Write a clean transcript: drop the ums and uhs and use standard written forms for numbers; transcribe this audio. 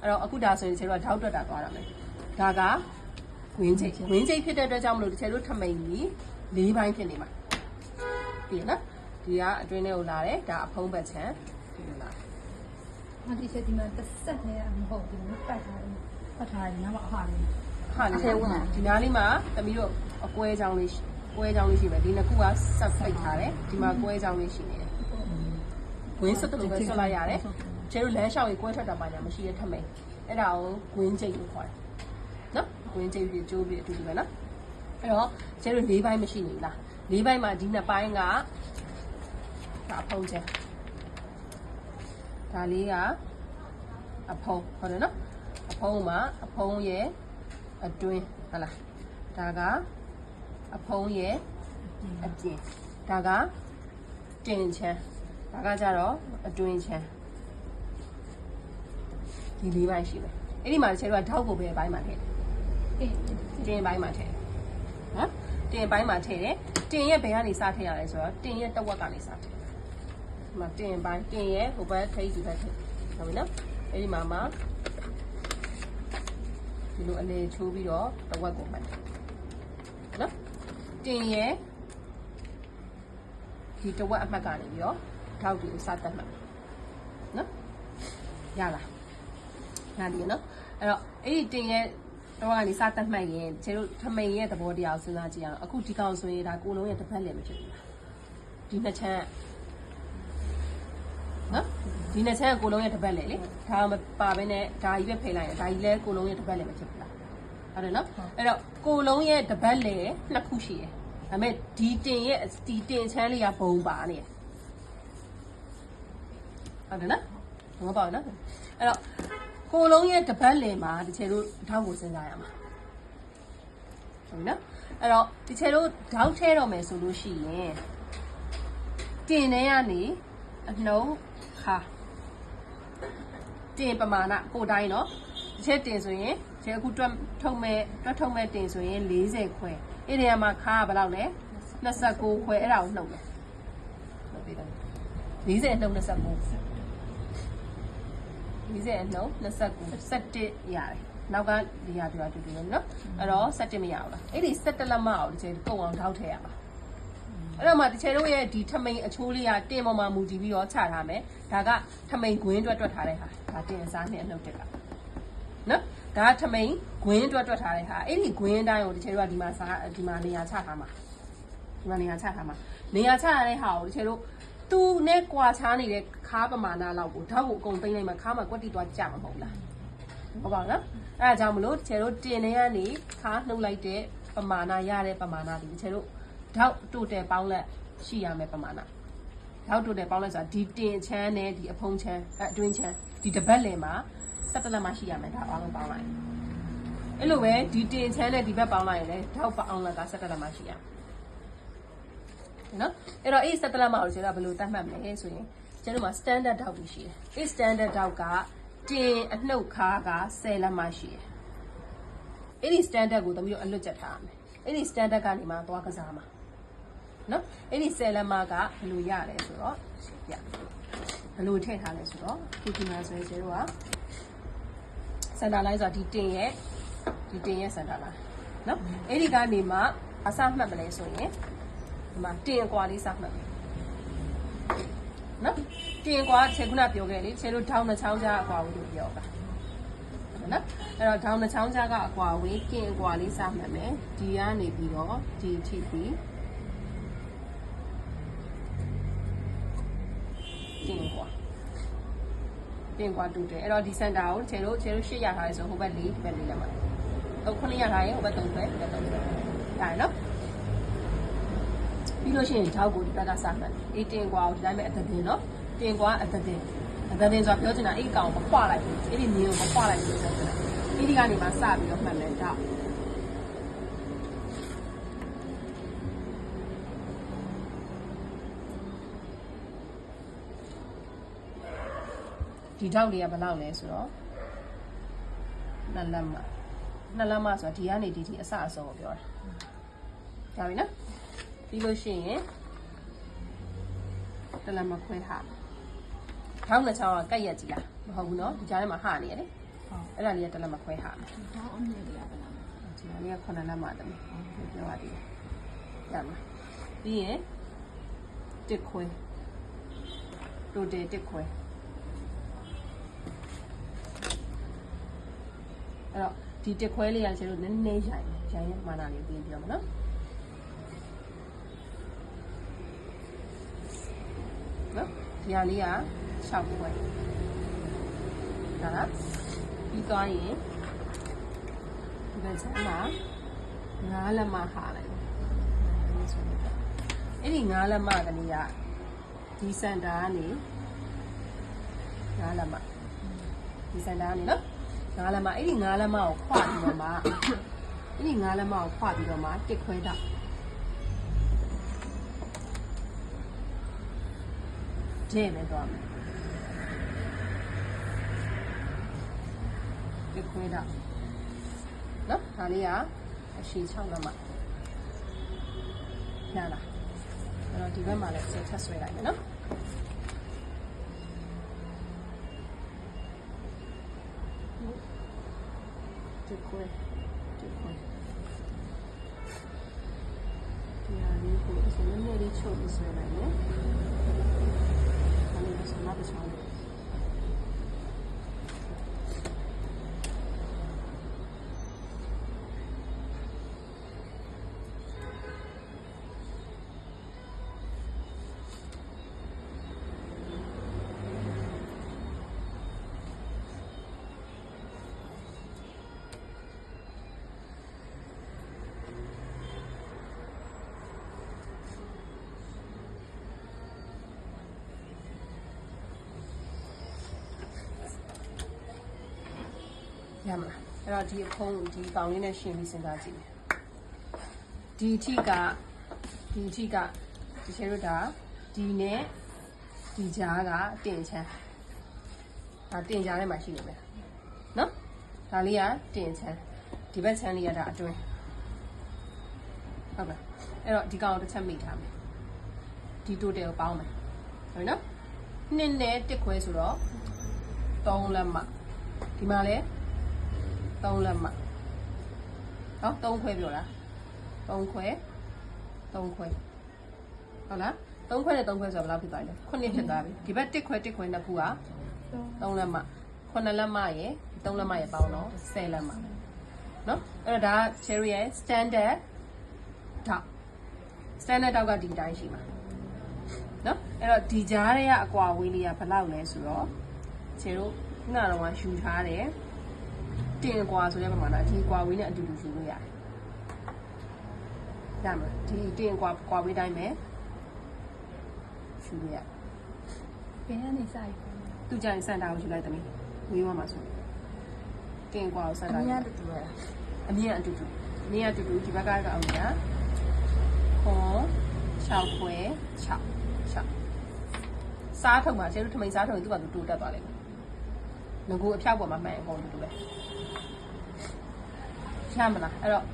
အဲ့တော့အခုဒါဆိုရင်ကျတို့ကထောက်တွက်တာသွားတာမယ်ဒါကဝင်းချိတ်ဖြစ်တဲ့အတွက်ကြောင့်မလို့တချေတို့ထမိန်ကြီး၄ပိုင်းဖြစ်နေမှာပြီးနော်ဒီကအတွင်းထဲကိုလာတယ်ဒါအဖုံးပတ်ချမ်းဒီလိုလာ ဒီချက်ဒီမှာတစ်ဆက်နဲ့မဟုတ်ဘူးပတ်ထားတယ်နောက်မှအဟာလေး ဟာလေဒီနားလေးမှာသမီးတို့အကွဲချောင်းလေးရှိမယ်ဒီနှစ်ခုကဆက်ဖိတ်ထားတယ်ဒီမှာကွဲချောင်းလေးရှိနေတယ်ဝင်းဆက်တူပဲဆွလိုက်ရတယ်ကျဲတို့လမ်းလျှောက်ရေးကွဲထွက်တာပါညာမရှိတဲ့ထမိန်အဲ့ဒါကိုဝင်းချိတ်လို့ခေါ်တယ်နော်ဝင်းချိတ်ပြီးကျိုးပြီးအတူတူပဲနော်အဲ့တော့ကျဲတို့၄ပိုင်းမရှိနေလား၄ပိုင်းမှာဒီနှစ်ပိုင်းကဒါအဖုံးချမ်းဒါလေးကအဖုံးဟုတ်တယ်နော်အဖုံးမှာအဖုံးရဲ့အတွင်းဟုတ်လားဒါကအဖုံးရဲ့အပြင်ဒါကတင်ချမ်းဒါကကြတော့အတွင်းချမ်းဒီ၄ပိုင်းရှိတယ်အဲ့ဒီမှာကျဲတို့ကထောက်ကိုပဲအပိုင်းမှာထည့်တင်ပိုင်းမှာထည့်နော်တင်ပိုင်းမှာထည့်တယ်တင်ရဲ့ဘယ်ကနေစထည့်ရလဲဆိုတော့တင်ရဲ့တဝက်ကနေစထည့်ဒီမှာတင်ပိုင်းတင်ရဲ့ဟိုဘက်ထိပ်ဒီဘက်ထိပ်ဟုတ်ပြီနော်အဲ့ဒီမှာဒီလိုအလေချိုးပြီးတော့တဝက်ကိုမှတ်တယ်နော်တင်ရဲ့ဒီတဝက်အမှတ်ကနေပြီးတော့ထောက်ကိုစတတ်မှတ်နော်ရလားနားလည်နော်အဲ့တော့အဲ့ဒီတင်ရဲ့တော့ကနေစတတ်မှတ်ရင်ကျတို့ထမိန်ရဲ့သဘောတရားကိုစဉ်းစားကြည့်အောင်အခုဒီကောင်ဆိုရင်ဒါကိုလုံးရဲ့တစ်ဖက်လည်းမဖြစ်ဘူးလားဒီနှစ်ချမ်းနော်ဒီနှစ်ချမ်းကိုလုံးရဲ့တစ်ဖက်လည်းလေဒါမပါဘဲနဲ့ဒါကြီးပဲဖိလိုက်ရင်ဒါကြီးလည်းကိုလုံးရဲ့တစ်ဖက်လည်းမဖြစ်ဘူးလားဟုတ်တယ်နော်အဲ့တော့ကိုလုံးရဲ့တစ်ဖက်လည်းနှစ်ခုရှိတယ်ဒါပေမဲ့ဒီတင်ရဲ့ဒီတင်ချမ်းလေးကဘုံပါနေတယ်ဟုတ်တယ်နော်ဘာပါနော်အဲ့တော့ကိုလုံးရဲ့တပတ်လည်မှာတချေတို့ထောက်ကိုစဉ်းစားရမှာဟုတ်နော်အဲ့တော့တချေတို့ထောက်ထဲတော့မယ်ဆိုလို့ရှိရင်တင်ထဲကနေအနှုံးခါတင်ပမာဏကိုတိုင်းနော်တချေတင်ဆိုရင်ကျအခုတွက်ထုတ်မဲ့တင်ဆိုရင်40ခွဲအဲ့ဒီမှာခါကဘယ်လောက်လဲ29ခွဲအဲ့ဒါကိုနှုတ်မယ်နှုတ်ပေးတယ်40နှုတ်29 40အနှုံး29 17ရတယ်နောက်ကဒီဟာပြောတူတူနော်အဲ့တော့17မရဘူးလားအဲ့ဒီ17လက်မအောင်ဒီချိန်ကုန်အောင်ထောက်ထည့်ရမှာအဲ့တော့မှဒီချိန်တို့ရဲ့ဒီထမိန်အချိုးလေးကတင်ပေါ်မှာမူတည်ပြီးတော့ချထားမယ်ဒါကထမိန်ခွင်းတွက်ထားတဲ့ဟာဒါတင်စားနဲ့အနှုတ်တက်ကနော်ဒါထမိန်ခွင်းတွက်ထားတဲ့ဟာအဲ့ဒီခွင်းတိုင်းကိုဒီချိန်တို့ကဒီမှာနေရာချထားမှာနေရာချထားတဲ့ဟာကိုဒီချိန်တို့သူနဲ့ကွာခြားနေတဲ့ခါပမာဏလောက်ကိုဓာတ်ကိုအကုန်သိမ့်လိုက်မှခါမှာကွက်တီသွားကြမှာမဟုတ်လားဟုတ်ပါဘူးနော်အဲ့ဒါကြောင့်မလို့တချေတို့တင်နေကနေခါနှုတ်လိုက်တဲ့ပမာဏရတဲ့ပမာဏဒီတချေတို့ဓာတ်တိုတယ်ပေါင်းလက်ရှိရမယ်ပမာဏဓာတ်တိုတယ်ပေါင်းလက်ဆိုတာဒီတင်ချမ်းနဲ့ဒီအဖုံးချမ်းအတွင်းချမ်းဒီတပတ်လည်မှာ17လက်မှရှိရမယ်ဒါအားလုံးပေါင်းလိုက်အဲ့လိုပဲဒီတင်ချမ်းနဲ့ဒီဘက်ပေါင်းလိုက်ရင်လည်းဓာတ်ပေါင်းလက်က17လက်မှရှိရနော်အဲ့တော့အဲ့17လက်မအောင်ကျတော့ဘယ်လိုသတ်မှတ်မလဲဆိုရင်ကျတို့မှာ standard ဓာတ်ကြီးရှိတယ်အဲ့ standard ဓာတ်ကတင်အနှုတ်ခါက10လက်မရှိတယ်အဲ့ဒီ standard ကိုသမီးတို့အလွတ်ကျက်ထားရမယ်အဲ့ဒီ standard ကနေမှသွားကစားမှာနော်အဲ့ဒီ10လက်မကဘယ်လိုရလဲဆိုတော့ပြဘယ်လိုထည့်ထားလဲဆိုတော့ဒီမှာဆိုရင်ကျတို့က center line ဆိုတာဒီတင်ရဲ့ center line နော်အဲ့ဒီကနေမှအစမှတ်မလဲဆိုရင်ဒီမှာတင်ကွာလေးစမှတ်မယ်နော်တင်ကွာခြေခုနပြောခဲ့လေခြေတို့ထောင်းနှချောင်းကြားအကွာဝေးလို့ပြောတာနော်အဲ့တော့ထောင်းနှချောင်းကြားကအကွာဝေးကင်အကွာလေးစမှတ်မယ်ဒီကနေပြီးတော့ဒီထိပြီးတင်ကွာတူတယ်အဲ့တော့ဒီစင်တာကိုခြေတို့8ရထားရဲဆိုဟိုဘက်4ဒီဘက်4လက်မှာဟုတ်9ရထားရဲဟိုဘက်3ပဲဒီဘက်3ပဲရတယ်နော်ပြီးလို့ရှိရင်ထောက်ကိုဒီဘက်ကစမှတ်အေးတင်ကွာကိုဒီတိုင်းပဲအသက်တင်နော်တင်ကွာအသက်တင်ဆိုတာပြောချင်တာအဲ့ကောင်မခွာလိုက်ဘူးအဲ့ဒီမြင်းကိုမခွာလိုက်ဘူးပြောချင်တာအဲ့ဒီကနေမှစပြီးတော့မှတ်မယ်ထောက်ဒီထောက်လေးကဘယ်လောက်လဲဆိုတော့2လက်မဆိုတော့ဒီကနေဒီထိအစအဆုံးကိုပြောတာဒါပြီနော်ပြီးလို့ရှိရင်တလက်မခွဲဟာထောင်းနှစ်ချောင်းကကက်ရက်ကြီးလားမဟုတ်ဘူးเนาะဒီကြားထဲမှာဟာနေရတယ် အဲ့ဒါလေးကတစ်လက်မခွဲဟာမယ် ဒါအမြင်လေးရပါလား ဒီမှာလေးက9လက်မှတယ်ပြောပါသေးတယ်ရမှာပြီးရင်တစ်ခွဲတိုတယ်တစ်ခွဲအဲ့တော့ဒီတစ်ခွဲလေးကကျတော့နည်းနည်းရိုင်ရမာနာလေးပြင်ပြတော့မနော်နော်ဒီဟာလေးက6ခွဲဒါလားပြီးသွားရင်ဒီဘက်ကျမှ9လက်မဟာလိုက်အဲ့ဒီ9လက်မကလေးကဒီစင်တာကနေ9လက်မဒီစင်တာကနေနော်9လက်မအဲ့ဒီ9လက်မကိုခွာပြီးတော့မှအဲ့ဒီ9လက်မကိုခွာပြီးတော့မှတစ်ခွဲတော့ကျဲမယ်တော့တစ်ခွဲတော့နော်ဒါလေးကအရှိ6လက်မရလားအဲ့တော့ဒီဘက်မှာလည်းဆက်ဆွဲလိုက်မယ်နော်ဒီခွဲဒီဟာလေးကိုစနေနေ့လေးချုပ်ပြီးဆွဲလိုက်မယ်ဒါလေးကစမတ်ချောင်းရမလားအဲ့တော့ဒီအဖုံးဒီကောင်လေးနဲ့ရှင်းပြီးစဉ်းစားကြည့်ဒီအထိကဒီချေတို့ဒါဒီနဲ့ဒီကြားကတင်ချမ်းဒါတင်ကြားထဲမှာရှိနေမယ်နော်ဒါလေးကတင်ချမ်းဒီဘက်ချမ်းလေးကဒါအတွင်းဟုတ်ပါအဲ့တော့ဒီကောင်ကိုတစ်ချက်မိထားမယ်ဒီတိုတယ်ကိုပေါင်းမယ်ဟုတ်နော်နှစ်နဲ့တစ်ခွဲဆိုတော့3လက်မဒီမှာလဲ3လက်မနော်3ခွဲပြောလား3ခွဲဟုတ်လား3ခွဲနဲ့3ခွဲဆိုတော့ဘယ်လောက်ဖြစ်သွားလဲ9ဖြစ်သွားပြီဒီဘက်1ခွဲနှစ်ခုက3လက်မ9လက်မရယ်3လက်မရယ်ပေါင်းတော့10လက်မနော်အဲ့တော့ဒါ cherry ရဲ့ standard တောက်ကဒီတိုင်းရှိမှာနော်အဲ့တော့ဒီကြားထဲကအကွာဝေးလေးကဘယ်လောက်လဲဆိုတော့ခြေတို့ခုနကတော့ယူထားတယ်တင်ကွာဆိုတဲ့ပမာဏဒီကွာဝေးနဲ့အတူတူယူလို့ရတယ်ရမှာဒီတင်ကွာဝေးတိုင်းပဲယူလို့ရ ဘယ်ကနေစိုက် သူကြရင်စန်တာကိုယူလိုက်တယ်ဝေးသွားမှာဆိုတင်ကွာကိုစန်တာအမြင်အတူတူဒီဘက်ကကောင်က6ခွဲ6စားထုံမှာကျတို့ထမိန်စားထုံသူကတူတက်သွားလိမ့်မယ်ငကိုအဖြောက်ပေါ်မှာမှန်အကုန်တူပဲရမလားအဲ့တော့